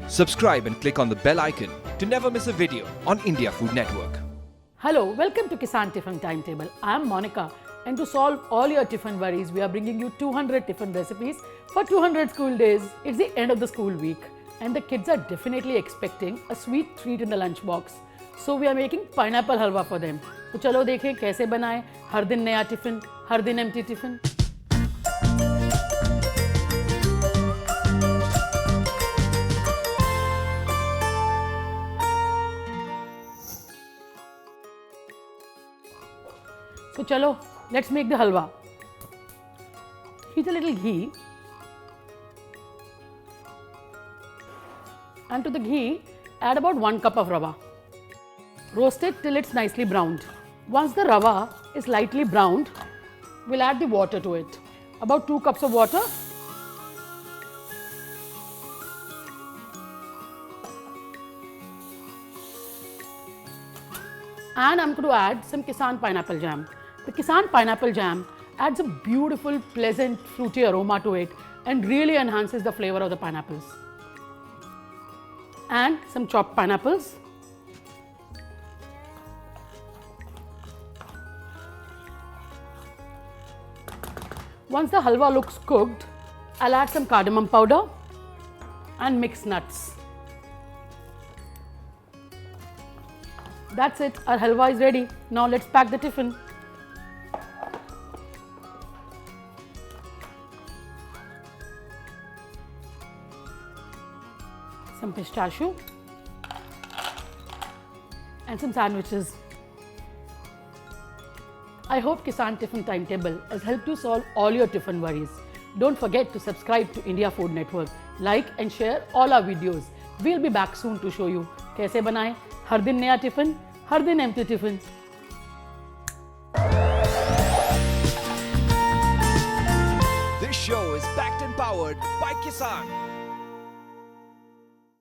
Subscribe and click on the bell icon to never miss a video on India Food Network. Hello, welcome to Kissan Tiffin Timetable. I am Monica, and to solve all your tiffin worries, we are bringing you 200 tiffin recipes for 200 school days. It's the end of the school week, and the kids are definitely expecting a sweet treat in the lunchbox. So we are making pineapple halwa for them. तो चलो देखें कैसे बनाएं हर दिन नया tiffin, हर दिन empty tiffin. So chalo, let's make the halwa. Heat a little ghee, and to the ghee add about 1 cup of rava. Roast it till it's nicely browned. Once the rava is lightly browned, we'll add the water to it. About 2 cups of water. And I'm going to add some Kissan Pineapple Jam. The Kissan Pineapple Jam adds a beautiful, pleasant, fruity aroma to it and really enhances the flavor of the pineapples. And some chopped pineapples. Once the halwa looks cooked, I'll add some cardamom powder and mix nuts. That's it, our halwa is ready. Now let's pack the tiffin. Some pistachio and some sandwiches. I hope Kissan Tiffin Timetable has helped you solve all your tiffin worries. Don't forget to subscribe to India Food Network, like and share all our videos. We'll be back soon to show you कैसे बनाएं हर दिन नया tiffin, हर दिन empty tiffin. This show is backed and powered by Kissan.